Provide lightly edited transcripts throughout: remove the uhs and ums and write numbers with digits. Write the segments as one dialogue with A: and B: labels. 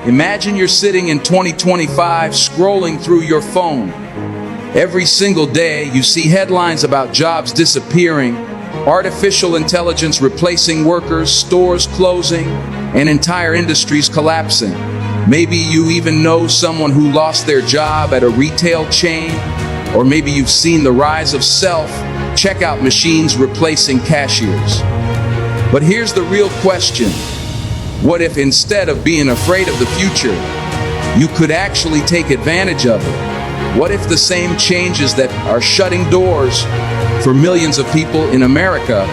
A: Imagine you're sitting in 2025 scrolling through your phone. Every single day you see headlines about jobs disappearing, artificial intelligence replacing workers, stores closing, and entire industries collapsing. Maybe you even know someone who lost their job at a retail chain, or maybe you've seen the rise of self-checkout machines replacing cashiers. But here's the real question. What if instead of being afraid of the future, you could actually take advantage of it? What if the same changes that are shutting doors for millions of people in America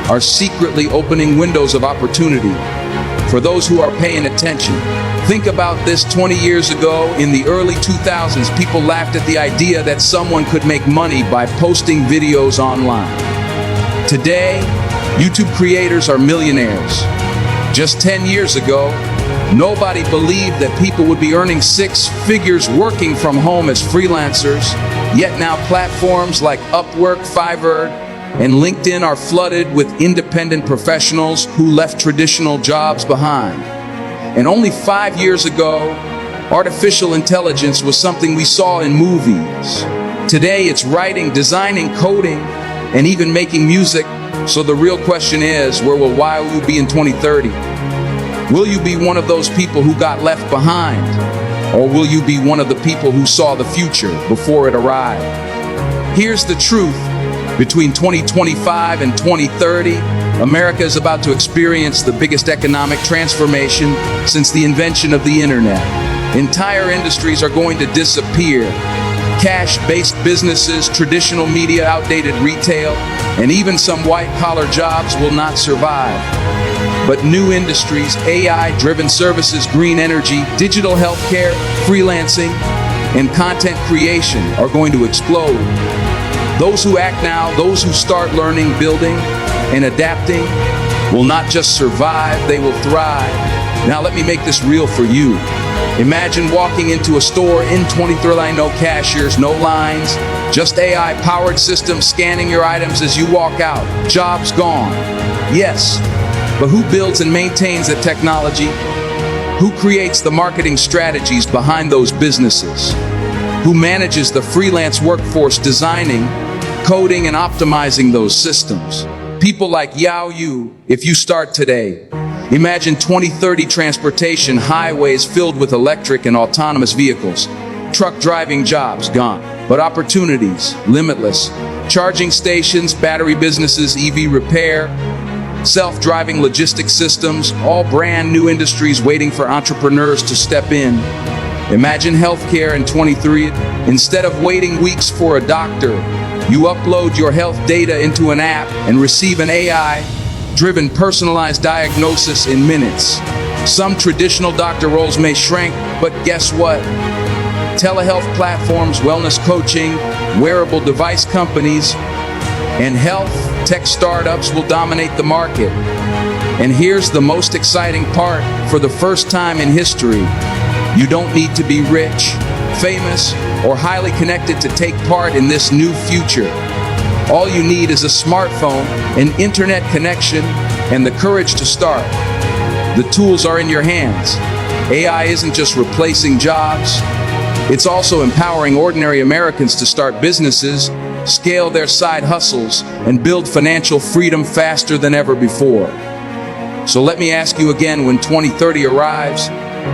A: are secretly opening windows of opportunity for those who are paying attention? Think about this. 20 years ago, in the early 2000s, people laughed at the idea that someone could make money by posting videos online. Today, YouTube creators are millionaires. Just 10 years ago, nobody believed that people would be earning six figures working from home as freelancers. Yet now platforms like Upwork, Fiverr, and LinkedIn are flooded with independent professionals who left traditional jobs behind. And only 5 years ago, artificial intelligence was something we saw in movies. Today, it's writing, designing, coding, and even making music. So the real question is, where will you be in 2030? Will you be one of those people who got left behind? Or will you be one of the people who saw the future before it arrived? Here's the truth. Between 2025 and 2030, America is about to experience the biggest economic transformation since the invention of the internet. Entire industries are going to disappear. Cash-based businesses, traditional media, outdated retail, and even some white-collar jobs will not survive. But new industries, AI-driven services, green energy, digital healthcare, freelancing, and content creation are going to explode. Those who act now, those who start learning, building, and adapting will not just survive, they will thrive. Now let me make this real for you. Imagine walking into a store in 2030, no cashiers, no lines, just AI-powered systems scanning your items as you walk out. Jobs gone. Yes, but who builds and maintains the technology? Who creates the marketing strategies behind those businesses? Who manages the freelance workforce designing, coding, and optimizing those systems? People like you, if you start today. Imagine 2030 transportation, highways filled with electric and autonomous vehicles. Truck driving jobs gone, but opportunities limitless. Charging stations, battery businesses, EV repair, self-driving logistics systems, all brand new industries waiting for entrepreneurs to step in. Imagine healthcare in 2030. Instead of waiting weeks for a doctor, you upload your health data into an app and receive an AI-driven personalized diagnosis in minutes. Some traditional doctor roles may shrink, but guess what? Telehealth platforms, wellness coaching, wearable device companies, and health tech startups will dominate the market. And here's the most exciting part. For the first time in history, you don't need to be rich, famous, or highly connected to take part in this new future. All you need is a smartphone, an internet connection, and the courage to start. The tools are in your hands. AI isn't just replacing jobs, it's also empowering ordinary Americans to start businesses, scale their side hustles, and build financial freedom faster than ever before. So let me ask you again, when 2030 arrives,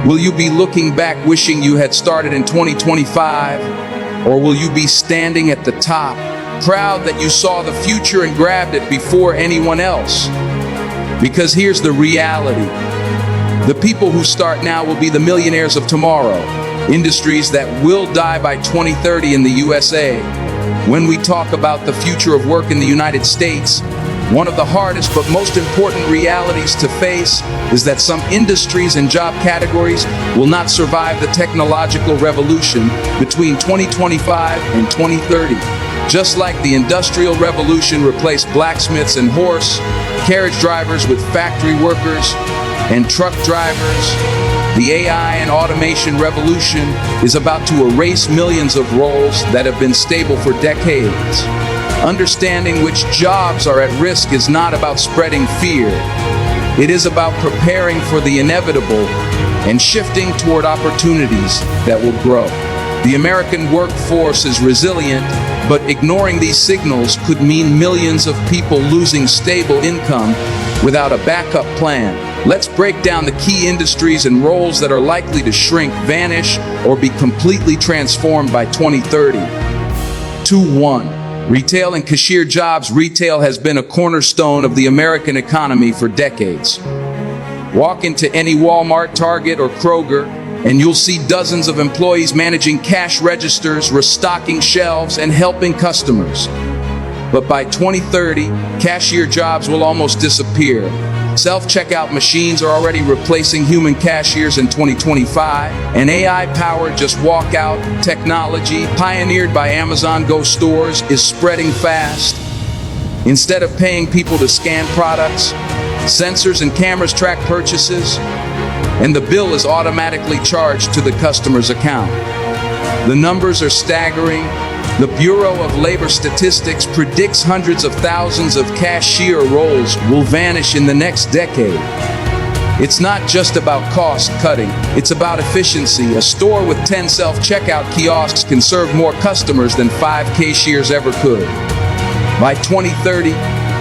A: will you be looking back wishing you had started in 2025? Or will you be standing at the top, proud that you saw the future and grabbed it before anyone else? Because here's the reality. The people who start now will be the millionaires of tomorrow. Industries that will die by 2030 in the USA. When we talk about the future of work in the United States, one of the hardest but most important realities to face is that some industries and job categories will not survive the technological revolution between 2025 and 2030. Just like the Industrial Revolution replaced blacksmiths and horse carriage drivers with factory workers and truck drivers, the AI and automation revolution is about to erase millions of roles that have been stable for decades. Understanding which jobs are at risk is not about spreading fear. It is about preparing for the inevitable and shifting toward opportunities that will grow. The American workforce is resilient, but ignoring these signals could mean millions of people losing stable income without a backup plan. Let's break down the key industries and roles that are likely to shrink, vanish, or be completely transformed by 2030. 2.1. Retail and cashier jobs. Retail has been a cornerstone of the American economy for decades. Walk into any Walmart, Target, or Kroger, and you'll see dozens of employees managing cash registers, restocking shelves, and helping customers. But by 2030, cashier jobs will almost disappear. Self-checkout machines are already replacing human cashiers in 2025, and AI-powered just walk-out technology, pioneered by Amazon Go stores, is spreading fast. Instead of paying people to scan products, sensors and cameras track purchases, and the bill is automatically charged to the customer's account. The numbers are staggering. The Bureau of Labor Statistics predicts hundreds of thousands of cashier roles will vanish in the next decade. It's not just about cost cutting, it's about efficiency. A store with 10 self-checkout kiosks can serve more customers than 5 cashiers ever could. By 2030,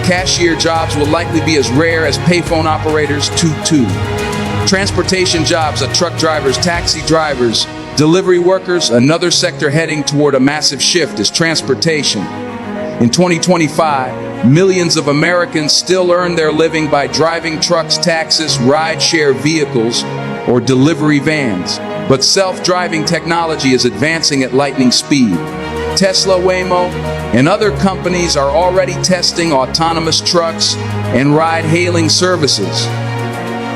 A: cashier jobs will likely be as rare as payphone operators. 2.2. Transportation jobs, truck drivers, taxi drivers, delivery workers. Another sector heading toward a massive shift is transportation. In 2025, millions of Americans still earn their living by driving trucks, taxis, ride-share vehicles, or delivery vans. But self-driving technology is advancing at lightning speed. Tesla, Waymo, and other companies are already testing autonomous trucks and ride-hailing services.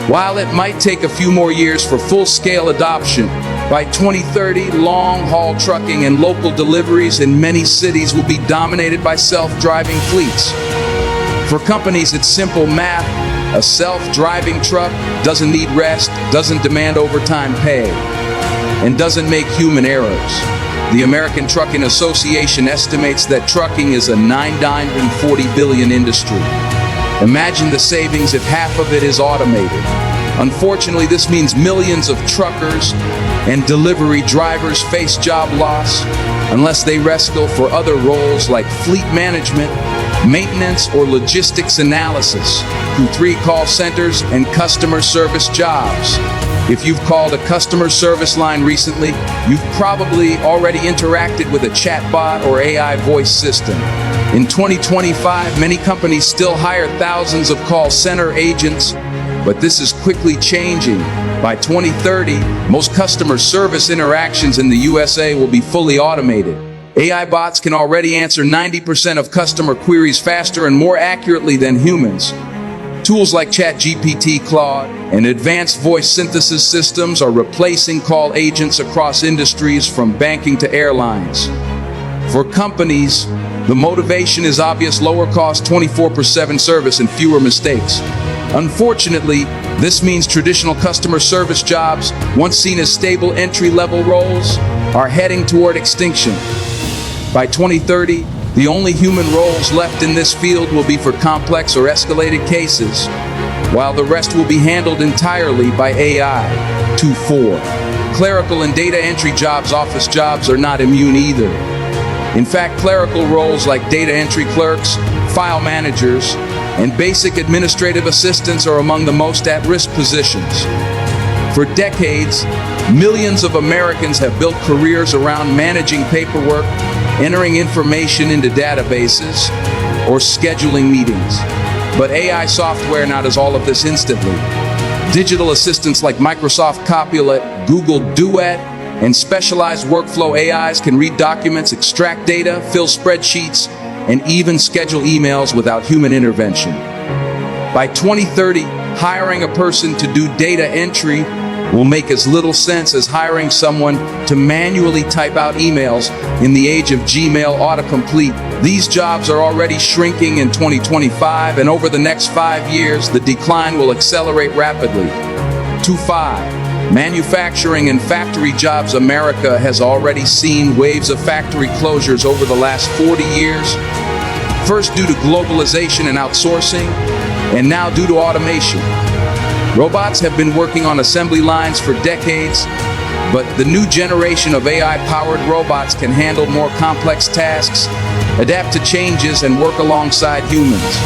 A: While it might take a few more years for full-scale adoption, by 2030, long-haul trucking and local deliveries in many cities will be dominated by self-driving fleets. For companies, it's simple math. A self-driving truck doesn't need rest, doesn't demand overtime pay, and doesn't make human errors. The American Trucking Association estimates that trucking is a $940 billion industry. Imagine the savings if half of it is automated. Unfortunately, this means millions of truckers and delivery drivers face job loss unless they rescue for other roles like fleet management, maintenance, or logistics analysis through 3 call centers and customer service jobs. If you've called a customer service line recently, you've probably already interacted with a chatbot or AI voice system. In 2025, many companies still hire thousands of call center agents, but this is quickly changing. By 2030, most customer service interactions in the USA will be fully automated. AI bots can already answer 90% of customer queries faster and more accurately than humans. Tools like ChatGPT, Claude, and advanced voice synthesis systems are replacing call agents across industries from banking to airlines. For companies, the motivation is obvious: lower cost, 24/7 service, and fewer mistakes. Unfortunately, this means traditional customer service jobs, once seen as stable entry-level roles, are heading toward extinction. By 2030, the only human roles left in this field will be for complex or escalated cases, while the rest will be handled entirely by AI. 2.4. Clerical and data entry jobs. Office jobs are not immune either. In fact, clerical roles like data entry clerks, file managers, and basic administrative assistants are among the most at-risk positions. For decades, millions of Americans have built careers around managing paperwork, entering information into databases, or scheduling meetings. But AI software now does all of this instantly. Digital assistants like Microsoft Copilot, Google Duet, and specialized workflow AIs can read documents, extract data, fill spreadsheets, and even schedule emails without human intervention. By 2030, hiring a person to do data entry will make as little sense as hiring someone to manually type out emails in the age of Gmail autocomplete. These jobs are already shrinking in 2025, and over the next 5 years, the decline will accelerate rapidly. 2.5. Manufacturing and factory jobs. America has already seen waves of factory closures over the last 40 years. First due to globalization and outsourcing, and now due to automation. Robots have been working on assembly lines for decades, but the new generation of AI-powered robots can handle more complex tasks, adapt to changes, and work alongside humans.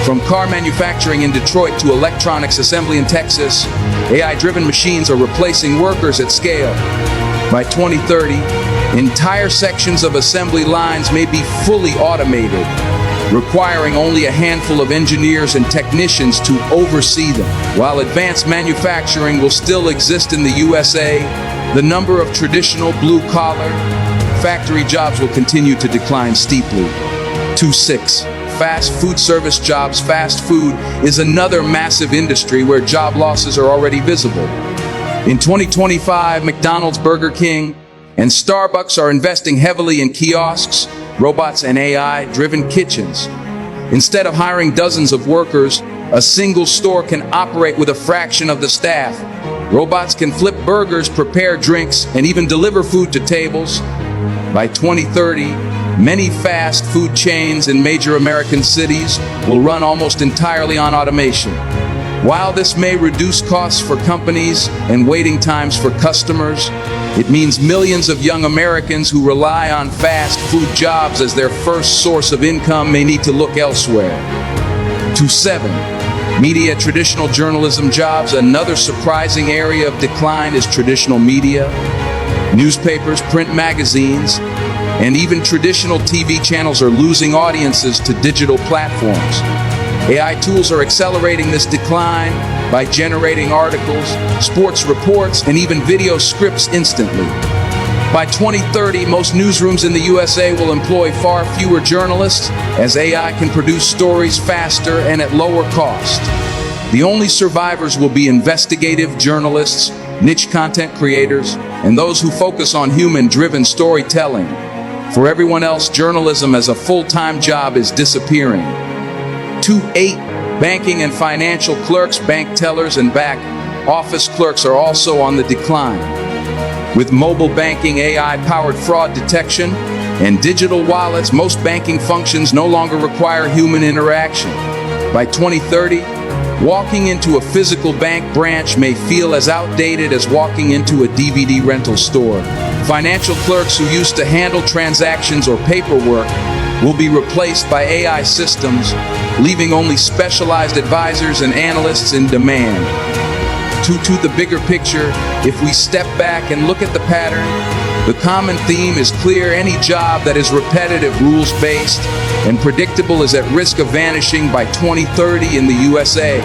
A: From car manufacturing in Detroit to electronics assembly in Texas, AI-driven machines are replacing workers at scale. By 2030, entire sections of assembly lines may be fully automated, requiring only a handful of engineers and technicians to oversee them. While advanced manufacturing will still exist in the USA, the number of traditional blue-collar factory jobs will continue to decline steeply. 2.6. Fast food service jobs. Fast food is another massive industry where job losses are already visible. In 2025, McDonald's, Burger King, and Starbucks are investing heavily in kiosks, robots, and AI-driven kitchens. Instead of hiring dozens of workers, a single store can operate with a fraction of the staff. Robots can flip burgers, prepare drinks, and even deliver food to tables. By 2030, many fast food chains in major American cities will run almost entirely on automation. While this may reduce costs for companies and waiting times for customers, it means millions of young Americans who rely on fast food jobs as their first source of income may need to look elsewhere. 2.7. Media. Traditional journalism jobs. Another surprising area of decline is traditional media. Newspapers, print magazines, and even traditional TV channels are losing audiences to digital platforms. AI tools are accelerating this decline by generating articles, sports reports, and even video scripts instantly. By 2030, most newsrooms in the USA will employ far fewer journalists, as AI can produce stories faster and at lower cost. The only survivors will be investigative journalists, niche content creators, and those who focus on human-driven storytelling. For everyone else, journalism as a full-time job is disappearing. 2.8. Banking and financial clerks. Bank tellers and back office clerks are also on the decline. With mobile banking, AI-powered fraud detection, and digital wallets, most banking functions no longer require human interaction. By 2030, walking into a physical bank branch may feel as outdated as walking into a DVD rental store. Financial clerks who used to handle transactions or paperwork will be replaced by AI systems, leaving only specialized advisors and analysts in demand. To the bigger picture, if we step back and look at the pattern, the common theme is clear. Any job that is repetitive, rules-based, and predictable is at risk of vanishing by 2030 in the USA.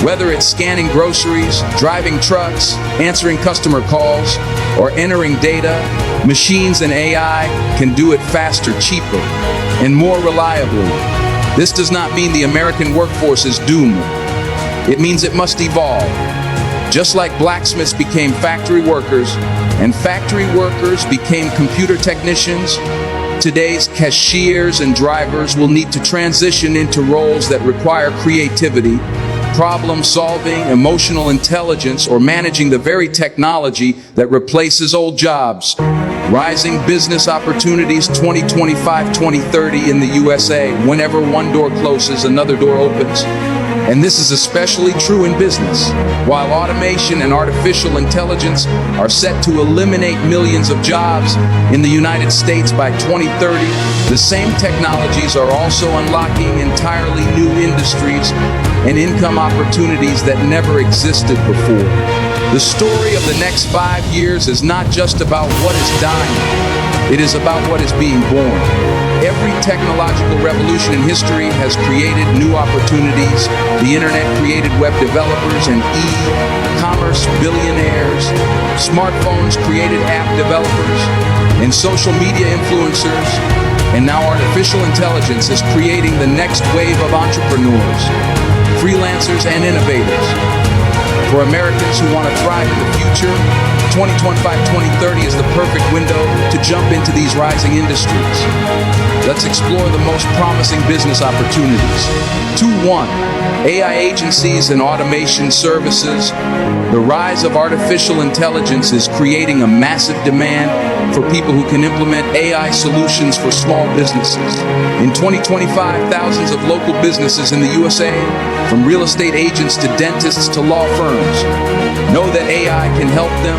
A: Whether it's scanning groceries, driving trucks, answering customer calls, or entering data, machines and AI can do it faster, cheaper, and more reliably. This does not mean the American workforce is doomed. It means it must evolve. Just like blacksmiths became factory workers, and factory workers became computer technicians, today's cashiers and drivers will need to transition into roles that require creativity, problem solving, emotional intelligence, or managing the very technology that replaces old jobs. Rising business opportunities. 2025-2030 in the USA. Whenever one door closes, another door opens. And this is especially true in business. While automation and artificial intelligence are set to eliminate millions of jobs in the United States by 2030, the same technologies are also unlocking entirely new industries and income opportunities that never existed before. The story of the next 5 years is not just about what is dying, it is about what is being born. Every technological revolution in history has created new opportunities. The internet created web developers and e-commerce billionaires. Smartphones created app developers and social media influencers. And now artificial intelligence is creating the next wave of entrepreneurs, freelancers, and innovators. For Americans who want to thrive in the future, 2025-2030 is the perfect window to jump into these rising industries. Let's explore the most promising business opportunities. 2.1. AI agencies and automation services. The rise of artificial intelligence is creating a massive demand for people who can implement AI solutions for small businesses. In 2025, thousands of local businesses in the USA, from real estate agents to dentists to law firms, know that AI can help them,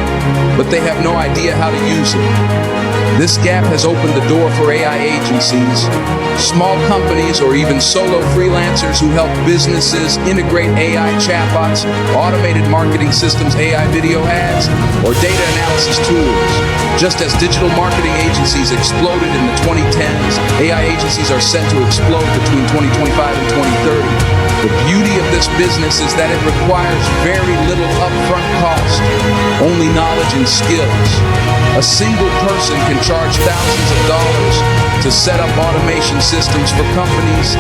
A: but they have no idea how to use it. This gap has opened the door for AI agencies, small companies, or even solo freelancers who help businesses integrate AI chatbots, automated marketing systems, AI video ads, or data analysis tools. Just as digital marketing agencies exploded in the 2010s, AI agencies are set to explode between 2025 and 2030. The beauty of this business is that it requires very little upfront cost, only knowledge and skills. A single person can charge thousands of dollars to set up automation systems for companies,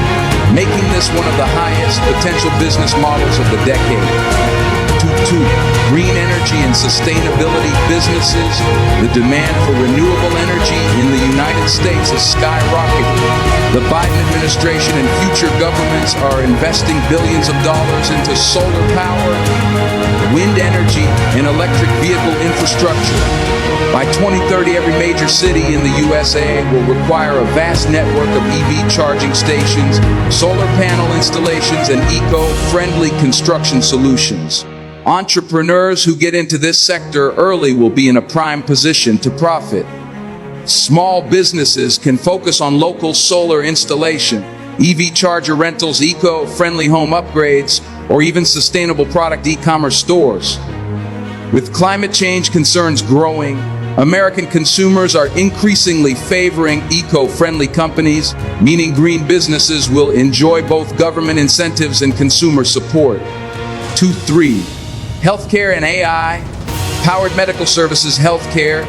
A: making this one of the highest potential business models of the decade. 2. Green energy and sustainability businesses. The demand for renewable energy in the United States is skyrocketing. The Biden administration and future governments are investing billions of dollars into solar power, wind energy, and electric vehicle infrastructure. By 2030, every major city in the USA will require a vast network of EV charging stations, solar panel installations, and eco-friendly construction solutions. Entrepreneurs who get into this sector early will be in a prime position to profit. Small businesses can focus on local solar installation, EV charger rentals, eco-friendly home upgrades, or even sustainable product e-commerce stores. With climate change concerns growing, American consumers are increasingly favoring eco-friendly companies, meaning green businesses will enjoy both government incentives and consumer support. 2.3. Healthcare and AI. Powered medical services. Healthcare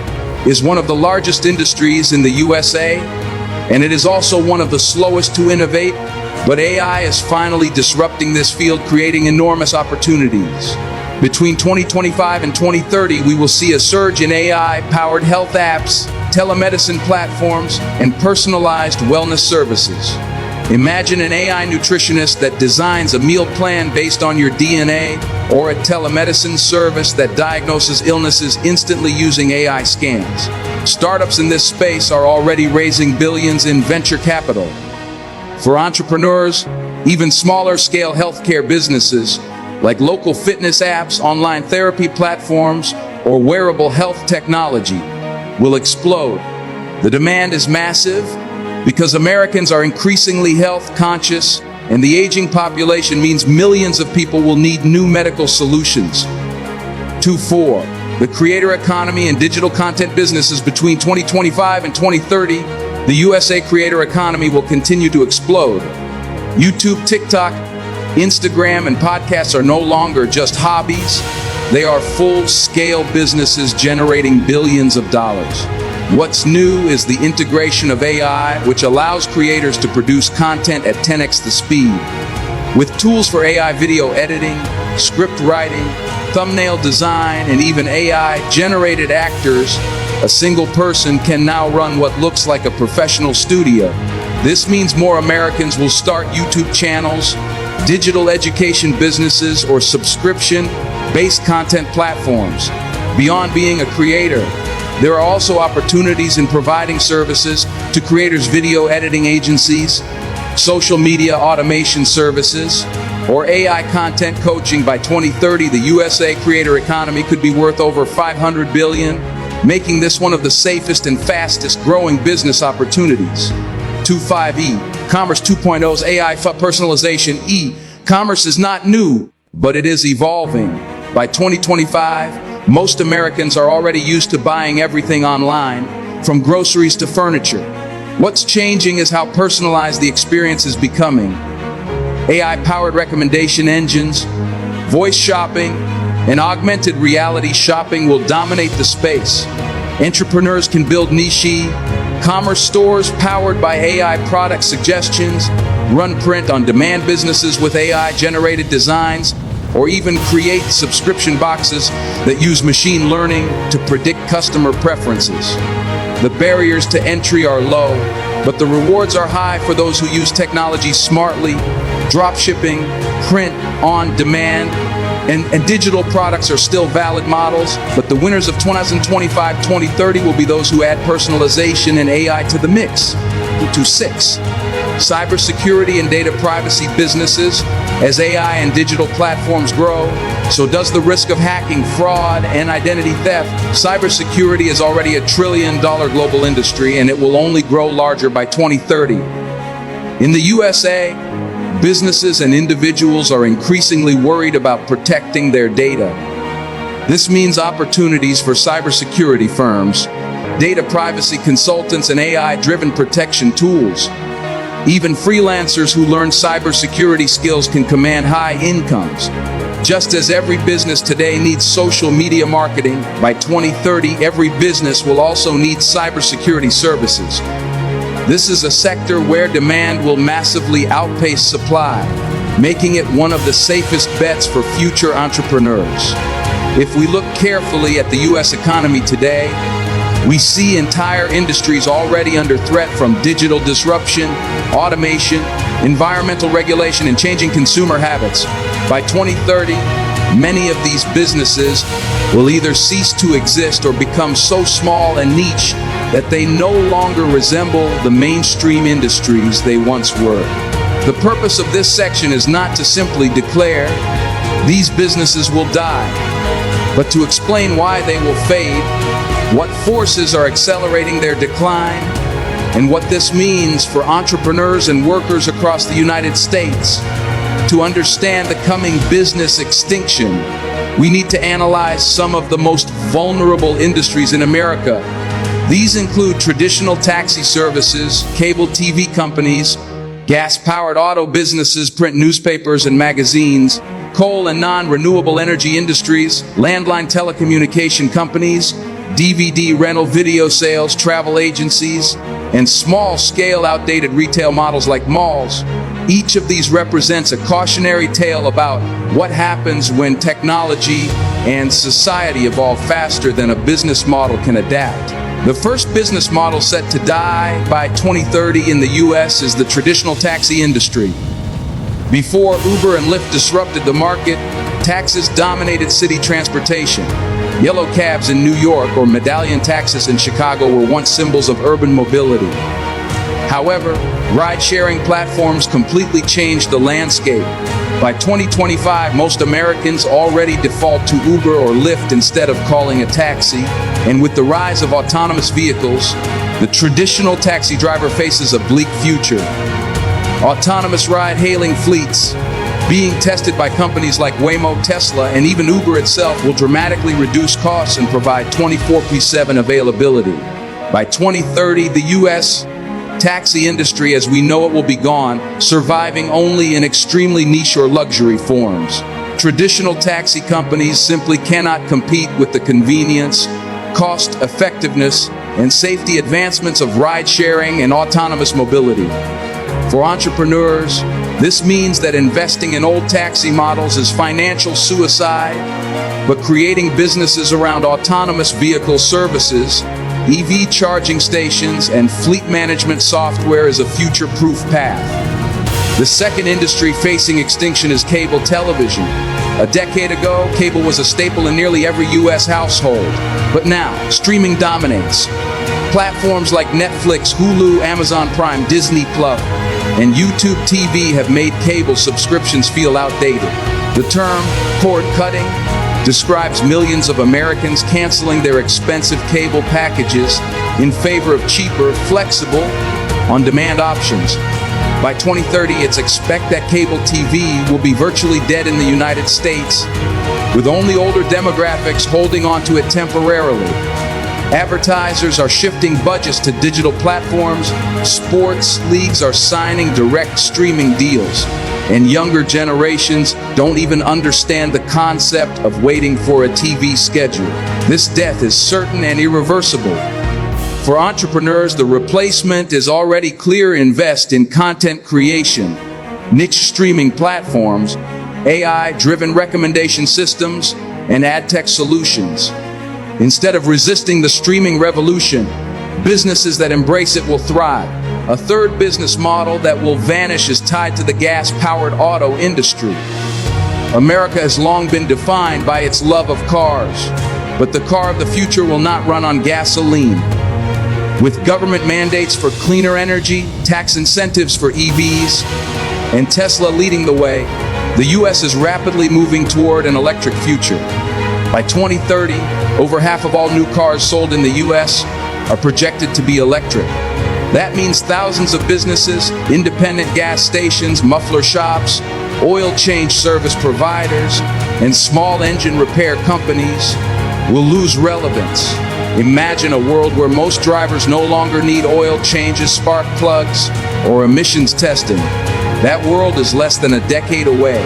A: is one of the largest industries in the USA, and it is also one of the slowest to innovate, but AI is finally disrupting this field, creating enormous opportunities. Between 2025 and 2030, we will see a surge in AI-powered health apps, telemedicine platforms, and personalized wellness services. Imagine an AI nutritionist that designs a meal plan based on your DNA, or a telemedicine service that diagnoses illnesses instantly using AI scans. Startups in this space are already raising billions in venture capital. For entrepreneurs, even smaller-scale healthcare businesses, like local fitness apps, online therapy platforms, or wearable health technology, will explode. The demand is massive because Americans are increasingly health conscious, and the aging population means millions of people will need new medical solutions. 2.4. The creator economy and digital content businesses. Between 2025 and 2030, the USA creator economy will continue to explode. YouTube, TikTok, Instagram, and podcasts are no longer just hobbies. They are full-scale businesses generating billions of dollars. What's new is the integration of AI, which allows creators to produce content at 10x the speed. With tools for AI video editing, script writing, thumbnail design, and even AI-generated actors, a single person can now run what looks like a professional studio. This means more Americans will start YouTube channels, digital education businesses, or subscription-based content platforms. Beyond being a creator, there are also opportunities in providing services to creators, video editing agencies, social media automation services, or AI content coaching. By 2030, the USA creator economy could be worth over $500 billion, making this one of the safest and fastest growing business opportunities. 2.5. Commerce 2.0's AI personalization. Commerce is not new, but it is evolving. By 2025, most Americans are already used to buying everything online, from groceries to furniture. What's changing is how personalized the experience is becoming. AI-powered recommendation engines, voice shopping, and augmented reality shopping will dominate the space. Entrepreneurs can build niche commerce stores powered by AI product suggestions, run print-on-demand businesses with AI-generated designs, or even create subscription boxes that use machine learning to predict customer preferences. The barriers to entry are low, but the rewards are high for those who use technology smartly. Dropshipping, print on demand, and digital products are still valid models, but the winners of 2025-2030 will be those who add personalization and AI to the mix. To 6, cybersecurity and data privacy businesses. As AI and digital platforms grow, so does the risk of hacking, fraud, and identity theft. Cybersecurity is already $1 trillion global industry, and it will only grow larger by 2030. In the USA, businesses and individuals are increasingly worried about protecting their data. This means opportunities for cybersecurity firms, data privacy consultants, and AI-driven protection tools. Even freelancers who learn cybersecurity skills can command high incomes. Just as every business today needs social media marketing, by 2030, every business will also need cybersecurity services. This is a sector where demand will massively outpace supply, making it one of the safest bets for future entrepreneurs. If we look carefully at the US economy today, we see entire industries already under threat from digital disruption, automation, environmental regulation, and changing consumer habits. By 2030, many of these businesses will either cease to exist or become so small and niche that they no longer resemble the mainstream industries they once were. The purpose of this section is not to simply declare these businesses will die, but to explain why they will fade, what forces are accelerating their decline, and what this means for entrepreneurs and workers across the United States. To understand the coming business extinction, we need to analyze some of the most vulnerable industries in America. These include traditional taxi services, cable TV companies, gas-powered auto businesses, print newspapers and magazines, coal and non-renewable energy industries, landline telecommunication companies, DVD rental video sales, travel agencies, and small-scale outdated retail models like malls. Each of these represents a cautionary tale about what happens when technology and society evolve faster than a business model can adapt. The first business model set to die by 2030 in the US is the traditional taxi industry. Before Uber and Lyft disrupted the market, taxis dominated city transportation. Yellow cabs in New York or medallion taxis in Chicago were once symbols of urban mobility. However, ride-sharing platforms completely changed the landscape. By 2025, most Americans already default to Uber or Lyft instead of calling a taxi. And with the rise of autonomous vehicles, the traditional taxi driver faces a bleak future. Autonomous ride-hailing fleets, being tested by companies like Waymo, Tesla, and even Uber itself, will dramatically reduce costs and provide 24/7 availability. By 2030, the U.S. taxi industry as we know it will be gone, surviving only in extremely niche or luxury forms. Traditional taxi companies simply cannot compete with the convenience, cost effectiveness, and safety advancements of ride-sharing and autonomous mobility. For entrepreneurs, this means that investing in old taxi models is financial suicide, but creating businesses around autonomous vehicle services, EV charging stations, and fleet management software is a future-proof path. The second industry facing extinction is cable television. A decade ago, cable was a staple in nearly every U.S. household, but now, streaming dominates. Platforms like Netflix, Hulu, Amazon Prime, Disney Plus, and YouTube TV have made cable subscriptions feel outdated. The term cord cutting describes millions of Americans canceling their expensive cable packages in favor of cheaper, flexible, on-demand options. By 2030, it's expected that cable TV will be virtually dead in the United States, with only older demographics holding on to it temporarily. Advertisers are shifting budgets to digital platforms, sports leagues are signing direct streaming deals, and younger generations don't even understand the concept of waiting for a TV schedule. This death is certain and irreversible. For entrepreneurs, the replacement is already clear. Invest in content creation, niche streaming platforms, AI-driven recommendation systems, and ad tech solutions. Instead of resisting the streaming revolution, businesses that embrace it will thrive. A third business model that will vanish is tied to the gas-powered auto industry. America has long been defined by its love of cars, but the car of the future will not run on gasoline. With government mandates for cleaner energy, tax incentives for EVs, and Tesla leading the way, the US is rapidly moving toward an electric future. By 2030, over half of all new cars sold in the US are projected to be electric. That means thousands of businesses, independent gas stations, muffler shops, oil change service providers, and small engine repair companies will lose relevance. Imagine a world where most drivers no longer need oil changes, spark plugs, or emissions testing. That world is less than a decade away.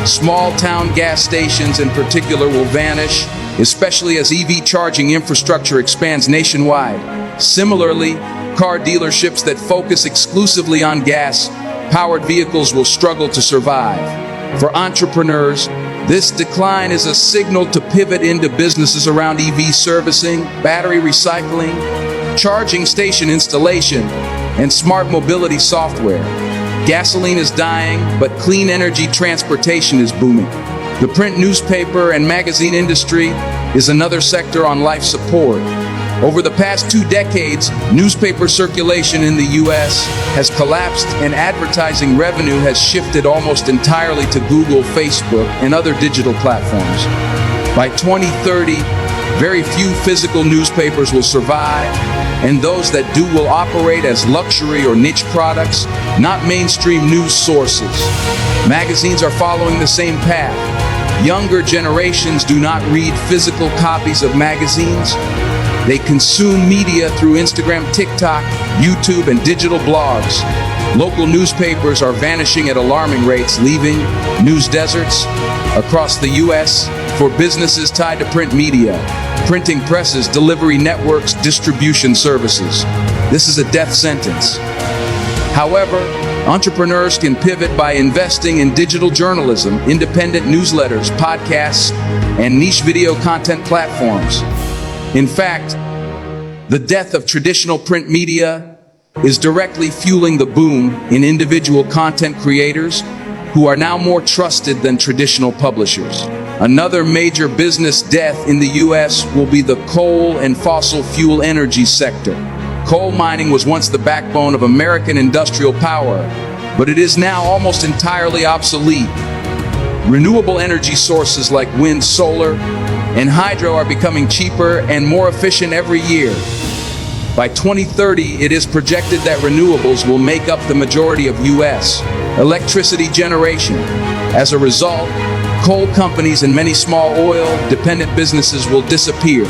A: Small town gas stations in particular will vanish, especially as EV charging infrastructure expands nationwide. Similarly, car dealerships that focus exclusively on gas-powered vehicles will struggle to survive. For entrepreneurs, this decline is a signal to pivot into businesses around EV servicing, battery recycling, charging station installation, and smart mobility software. Gasoline is dying, but clean energy transportation is booming. The print newspaper and magazine industry is another sector on life support. Over the past 2 decades, newspaper circulation in the US has collapsed and advertising revenue has shifted almost entirely to Google, Facebook, and other digital platforms. By 2030, very few physical newspapers will survive, and those that do will operate as luxury or niche products, not mainstream news sources. Magazines are following the same path. Younger generations do not read physical copies of magazines. They consume media through Instagram, TikTok, YouTube, and digital blogs. Local newspapers are vanishing at alarming rates, leaving news deserts across the US for businesses tied to print media, printing presses, delivery networks, distribution services. This is a death sentence. However, entrepreneurs can pivot by investing in digital journalism, independent newsletters, podcasts, and niche video content platforms. In fact, the death of traditional print media is directly fueling the boom in individual content creators who are now more trusted than traditional publishers. Another major business death in the US will be the coal and fossil fuel energy sector. Coal mining was once the backbone of American industrial power, but it is now almost entirely obsolete. Renewable energy sources like wind, solar, and hydro are becoming cheaper and more efficient every year. By 2030, it is projected that renewables will make up the majority of US electricity generation. As a result, coal companies and many small oil-dependent businesses will disappear.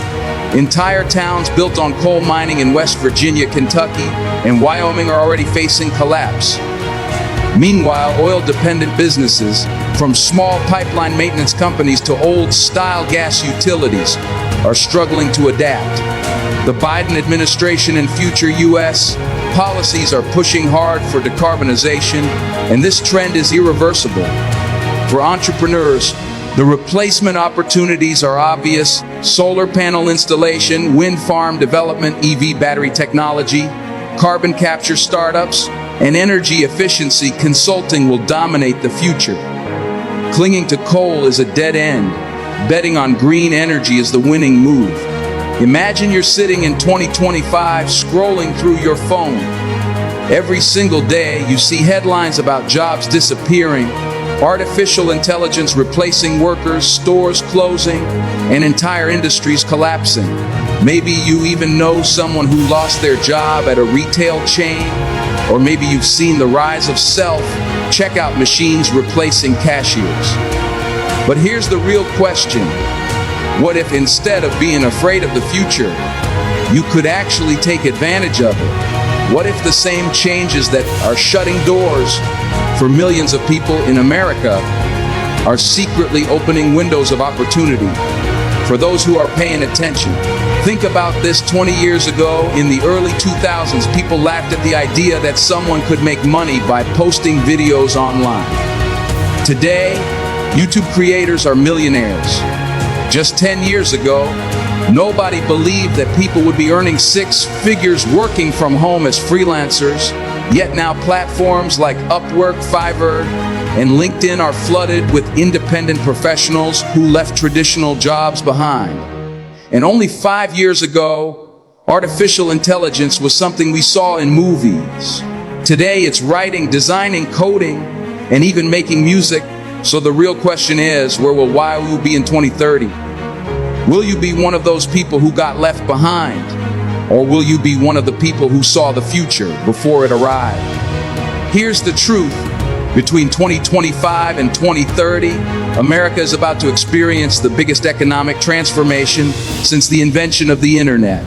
A: Entire towns built on coal mining in West Virginia, Kentucky, and Wyoming are already facing collapse. Meanwhile, oil-dependent businesses, from small pipeline maintenance companies to old-style gas utilities, are struggling to adapt. The Biden administration and future U.S. policies are pushing hard for decarbonization, and this trend is irreversible. For entrepreneurs, the replacement opportunities are obvious: solar panel installation, wind farm development, EV battery technology, carbon capture startups, and energy efficiency consulting will dominate the future. Clinging to coal is a dead end. Betting on green energy is the winning move. Imagine you're sitting in 2025 scrolling through your phone. Every single day you see headlines about jobs disappearing, artificial intelligence replacing workers, stores closing, and entire industries collapsing. Maybe you even know someone who lost their job at a retail chain, or maybe you've seen the rise of self-checkout machines replacing cashiers. But here's the real question. What if instead of being afraid of the future, you could actually take advantage of it? What if the same changes that are shutting doors for millions of people in America are secretly opening windows of opportunity for those who are paying attention? Think about this. 20 years ago, in the early 2000s, people laughed at the idea that someone could make money by posting videos online. Today, YouTube creators are millionaires. Just 10 years ago, nobody believed that people would be earning six figures working from home as freelancers. Yet now platforms like Upwork, Fiverr, and LinkedIn are flooded with independent professionals who left traditional jobs behind. And only 5 years ago, artificial intelligence was something we saw in movies. Today it's writing, designing, coding, and even making music. So the real question is, where will you be in 2030? Will you be one of those people who got left behind? Or will you be one of the people who saw the future before it arrived? Here's the truth. Between 2025 and 2030, America is about to experience the biggest economic transformation since the invention of the internet.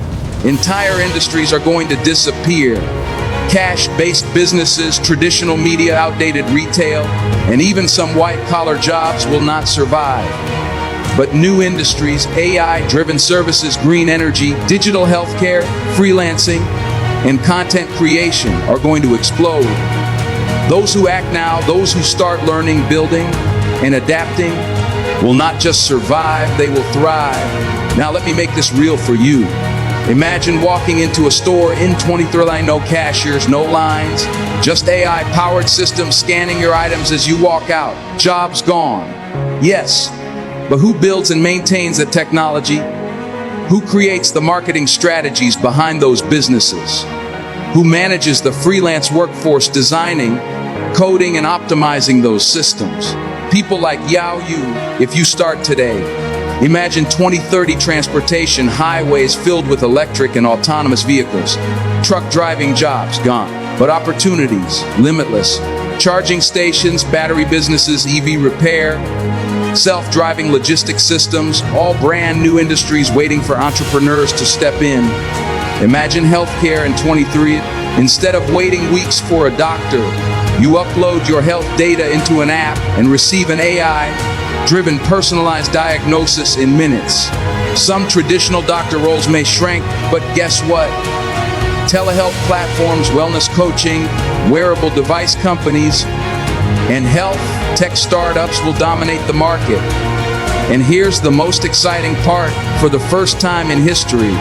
A: Entire industries are going to disappear. Cash-based businesses, traditional media, outdated retail, and even some white-collar jobs will not survive. But new industries, AI-driven services, green energy, digital healthcare, freelancing, and content creation are going to explode. Those who act now, those who start learning, building, and adapting will not just survive, they will thrive. Now let me make this real for you. Imagine walking into a store in 2030, no cashiers, no lines, just AI-powered systems scanning your items as you walk out. Jobs gone. Yes, but who builds and maintains the technology? Who creates the marketing strategies behind those businesses? Who manages the freelance workforce, designing, coding, and optimizing those systems? People like you. If you start today, imagine 2030 transportation, highways filled with electric and autonomous vehicles. Truck driving jobs gone, but opportunities limitless. Charging stations, battery businesses, EV repair, self-driving logistics systems, all brand new industries waiting for entrepreneurs to step in. Imagine healthcare in 2023. Instead of waiting weeks for a doctor, you upload your health data into an app and receive an AI-driven personalized diagnosis in minutes. Some traditional doctor roles may shrink, but guess what? Telehealth platforms, wellness coaching, wearable device companies, and health tech startups will dominate the market. And here's the most exciting part. For the first time in history,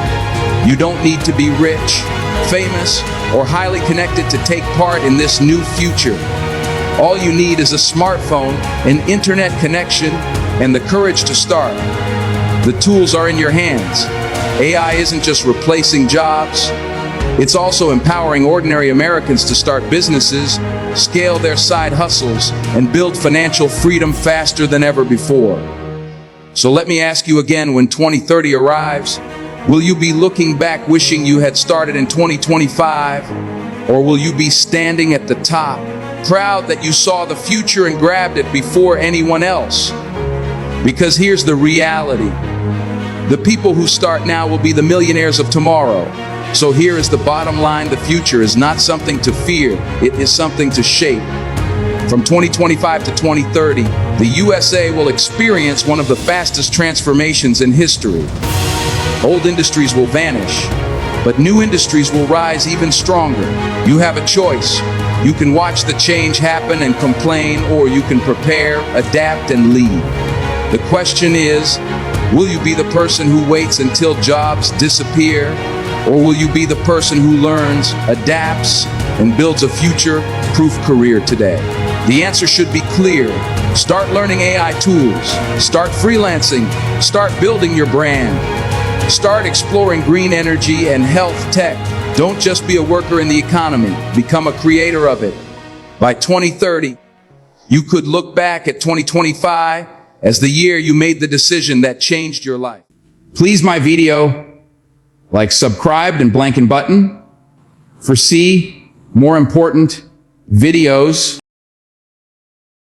A: you don't need to be rich, famous, or highly connected to take part in this new future. All you need is a smartphone, an internet connection, and the courage to start. The tools are in your hands. AI isn't just replacing jobs, it's also empowering ordinary Americans to start businesses, scale their side hustles, and build financial freedom faster than ever before. So let me ask you again, when 2030 arrives, will you be looking back wishing you had started in 2025? Or will you be standing at the top, proud that you saw the future and grabbed it before anyone else? Because here's the reality. The people who start now will be the millionaires of tomorrow. So here is the bottom line. The future is not something to fear. It is something to shape. From 2025 to 2030, the USA will experience one of the fastest transformations in history. Old industries will vanish, but new industries will rise even stronger. You have a choice. You can watch the change happen and complain, or you can prepare, adapt, and lead. The question is, will you be the person who waits until jobs disappear? Or will you be the person who learns, adapts, and builds a future-proof career today? The answer should be clear. Start learning AI tools. Start freelancing. Start building your brand. Start exploring green energy and health tech. Don't just be a worker in the economy. Become a creator of it. By 2030, you could look back at 2025 as the year you made the decision that changed your life. Please my video, like, subscribed, and blanking button for more important videos.